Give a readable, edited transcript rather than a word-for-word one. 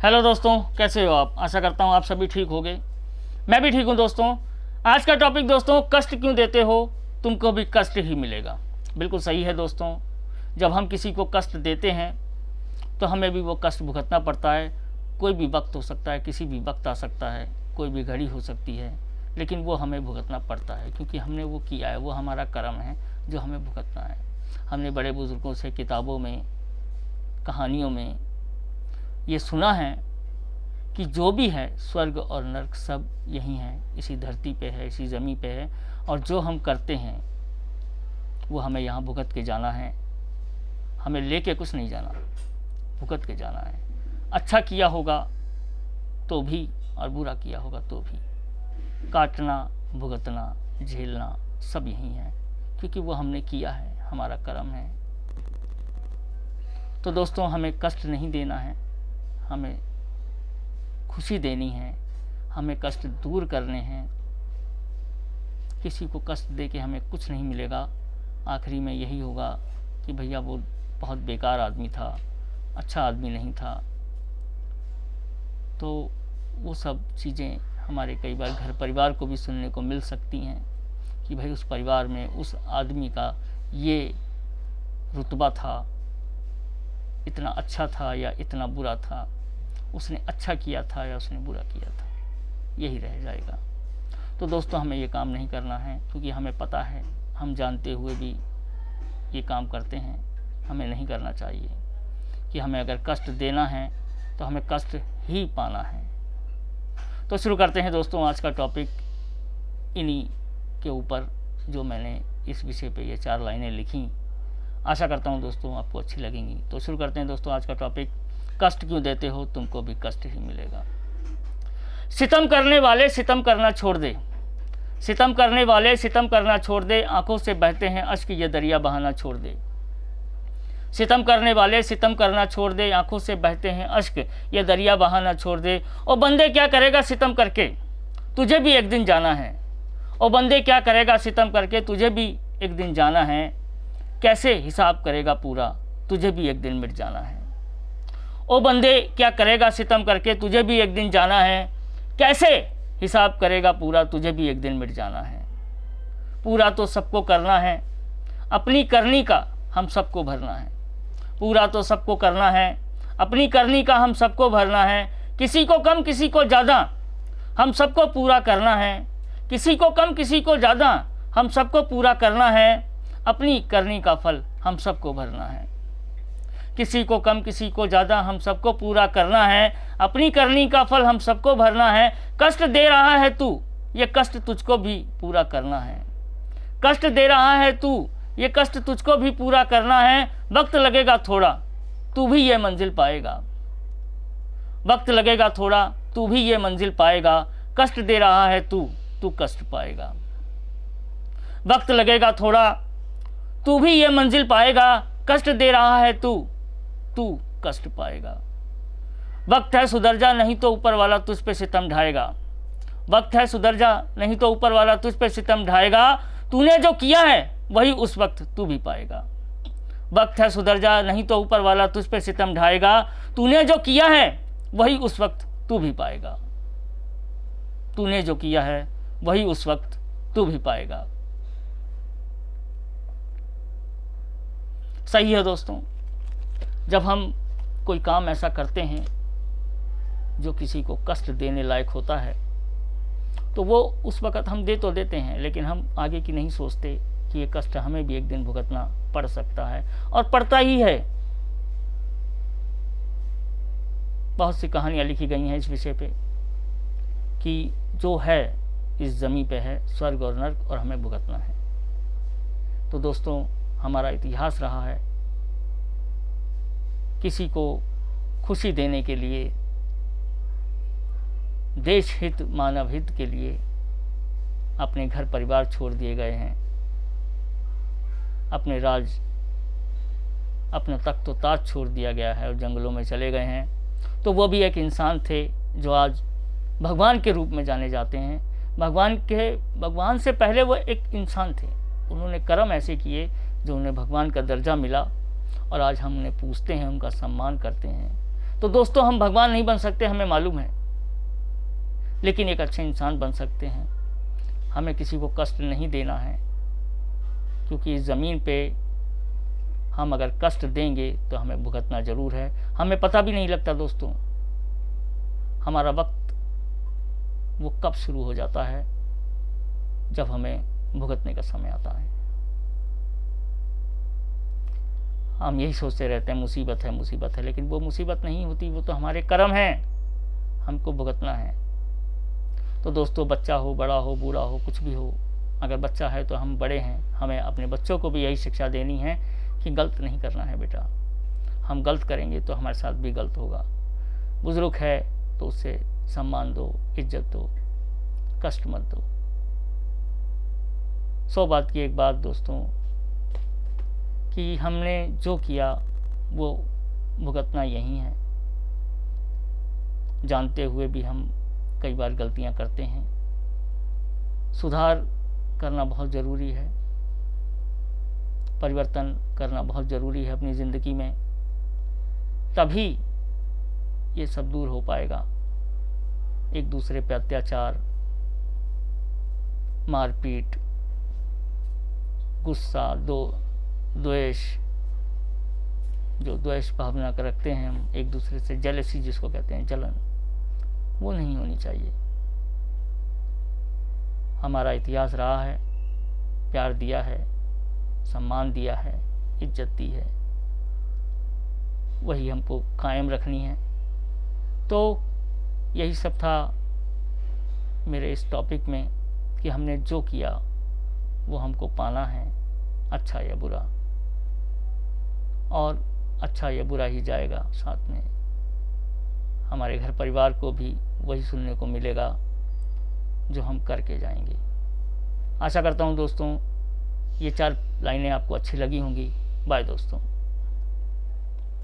Hello दोस्तों, कैसे हो आप। आशा करता हूँ आप सभी ठीक होंगे। मैं भी ठीक हूँ दोस्तों। आज का टॉपिक दोस्तों, कष्ट क्यों देते हो, तुमको भी कष्ट ही मिलेगा। बिल्कुल सही है दोस्तों। जब हम किसी को कष्ट देते हैं तो हमें भी वो कष्ट भुगतना पड़ता है। कोई भी वक्त हो सकता है, किसी भी वक्त आ सकता है, कोई भी घड़ी हो सकती है, लेकिन वो हमें भुगतना पड़ता है क्योंकि हमने वो किया है। वो हमारा कर्म है जो हमें भुगतना है। हमने बड़े बुजुर्गों से, किताबों में, कहानियों में ये सुना है कि जो भी है स्वर्ग और नरक सब यही हैं, इसी धरती पे है, इसी ज़मीन पे है। और जो हम करते हैं वो हमें यहाँ भुगत के जाना है। हमें लेके कुछ नहीं जाना, भुगत के जाना है। अच्छा किया होगा तो भी और बुरा किया होगा तो भी। काटना, भुगतना, झेलना सब यही है क्योंकि वो हमने किया है, हमारा कर्म है। तो दोस्तों, हमें कष्ट नहीं देना है, हमें खुशी देनी है, हमें कष्ट दूर करने हैं। किसी को कष्ट दे के हमें कुछ नहीं मिलेगा। आखिरी में यही होगा कि भैया वो बहुत बेकार आदमी था, अच्छा आदमी नहीं था। तो वो सब चीज़ें हमारे कई बार घर परिवार को भी सुनने को मिल सकती हैं कि भाई उस परिवार में उस आदमी का ये रुतबा था, इतना अच्छा था या इतना बुरा था, उसने अच्छा किया था या उसने बुरा किया था, यही रह जाएगा। तो दोस्तों, हमें ये काम नहीं करना है क्योंकि हमें पता है, हम जानते हुए भी ये काम करते हैं। हमें नहीं करना चाहिए कि हमें अगर कष्ट देना है तो हमें कष्ट ही पाना है। तो शुरू करते हैं दोस्तों आज का टॉपिक इन्हीं के ऊपर जो मैंने इस विषय पे ये 4 लाइनें लिखी। आशा करता हूँ दोस्तों आपको अच्छी लगेंगी। तो शुरू करते हैं दोस्तों आज का टॉपिक, कष्ट क्यों देते हो, तुमको भी कष्ट ही मिलेगा। सितम करने वाले सितम करना छोड़ दे, सितम करने वाले सितम करना छोड़ दे, आंखों से बहते हैं अश्क ये दरिया बहाना छोड़ दे। सितम करने वाले सितम करना छोड़ दे, आंखों से बहते हैं अश्क ये दरिया बहाना छोड़ दे। ओ बंदे क्या करेगा सितम करके, तुझे भी एक दिन जाना है। ओ बंदे क्या करेगा सितम करके, तुझे भी एक दिन जाना है। कैसे हिसाब करेगा पूरा, तुझे भी एक दिन मिट जाना है। ओ बंदे क्या करेगा सितम करके, तुझे भी एक दिन जाना है। कैसे हिसाब करेगा पूरा, तुझे भी एक दिन मिट जाना है। पूरा तो सबको करना है, अपनी करनी का हम सबको भरना है। पूरा तो सबको करना है, अपनी करनी का हम सबको भरना है। किसी को कम किसी को ज़्यादा हम सबको पूरा करना है। किसी को कम किसी को ज़्यादा हम सबको पूरा करना है। अपनी करनी का फल हम सबको भरना है। किसी को कम किसी को ज़्यादा हम सबको पूरा करना है। अपनी करनी का फल हम सबको भरना है। कष्ट दे रहा है तू, ये कष्ट तुझको भी पूरा करना है। कष्ट दे रहा है तू, ये कष्ट तुझको भी पूरा करना है। वक्त लगेगा थोड़ा, तू भी ये मंजिल पाएगा। वक्त लगेगा थोड़ा, तू भी ये मंजिल पाएगा। कष्ट दे रहा है तू, तू कष्ट पाएगा। वक्त लगेगा थोड़ा, तू भी ये मंजिल पाएगा। कष्ट दे रहा है तू, तू कष्ट पाएगा। वक्त है सुधर जा, नहीं तो ऊपर वाला तुझ पे सितम ढाएगा। वक्त है सुधर जा, नहीं तो ऊपर वाला तुझ पे सितम ढाएगा। तूने जो किया है वही उस वक्त तू भी पाएगा। वक्त है सुधर जा, नहीं तो ऊपर वाला तुझ पे सितम ढाएगा। तूने जो किया है वही उस वक्त तू भी पाएगा। तूने जो किया है वही उस वक्त तू भी पाएगा। सही है दोस्तों। जब हम कोई काम ऐसा करते हैं जो किसी को कष्ट देने लायक होता है तो वो उस वक़्त हम दे तो देते हैं, लेकिन हम आगे की नहीं सोचते कि ये कष्ट हमें भी एक दिन भुगतना पड़ सकता है और पड़ता ही है। बहुत सी कहानियाँ लिखी गई हैं इस विषय पे कि जो है इस ज़मीन पे है स्वर्ग और नरक और हमें भुगतना है। तो दोस्तों, हमारा इतिहास रहा है किसी को खुशी देने के लिए, देश हित, मानव हित के लिए अपने घर परिवार छोड़ दिए गए हैं। अपने राज, अपना तख्त व ताज छोड़ दिया गया है और जंगलों में चले गए हैं। तो वो भी एक इंसान थे जो आज भगवान के रूप में जाने जाते हैं। भगवान से पहले वो एक इंसान थे। उन्होंने कर्म ऐसे किए जो उन्हें भगवान का दर्जा मिला और आज हम उन्हें पूजते हैं, उनका सम्मान करते हैं। तो दोस्तों हम भगवान नहीं बन सकते, हमें मालूम है, लेकिन एक अच्छे इंसान बन सकते हैं। हमें किसी को कष्ट नहीं देना है, क्योंकि इस ज़मीन पे हम अगर कष्ट देंगे तो हमें भुगतना ज़रूर है। हमें पता भी नहीं लगता दोस्तों, हमारा वक्त वो कब शुरू हो जाता है जब हमें भुगतने का समय आता है। हम यही सोचते रहते हैं मुसीबत है, लेकिन वो मुसीबत नहीं होती, वो तो हमारे कर्म हैं, हमको भुगतना है। तो दोस्तों, बच्चा हो, बड़ा हो, बूढ़ा हो, कुछ भी हो, अगर बच्चा है तो हम बड़े हैं, हमें अपने बच्चों को भी यही शिक्षा देनी है कि गलत नहीं करना है बेटा। हम गलत करेंगे तो हमारे साथ भी गलत होगा। बुजुर्ग है तो उससे सम्मान दो, इज्जत दो, कष्ट मत दो। 100 बात की एक बात दोस्तों, कि हमने जो किया वो भुगतना यही है। जानते हुए भी हम कई बार गलतियां करते हैं। सुधार करना बहुत ज़रूरी है, परिवर्तन करना बहुत ज़रूरी है अपनी ज़िंदगी में, तभी ये सब दूर हो पाएगा। एक दूसरे पे अत्याचार, मारपीट, गुस्सा, द्वेष, जो द्वेष भावना कर रखते हैं हम एक दूसरे से, जेलसी जिसको कहते हैं, जलन, वो नहीं होनी चाहिए। हमारा इतिहास रहा है, प्यार दिया है, सम्मान दिया है, इज्जत दी है, वही हमको कायम रखनी है। तो यही सब था मेरे इस टॉपिक में, कि हमने जो किया वो हमको पाना है, अच्छा या बुरा, और अच्छा या बुरा ही जाएगा। साथ में हमारे घर परिवार को भी वही सुनने को मिलेगा जो हम करके जाएंगे। आशा करता हूँ दोस्तों ये 4 लाइनें आपको अच्छी लगी होंगी। बाय दोस्तों।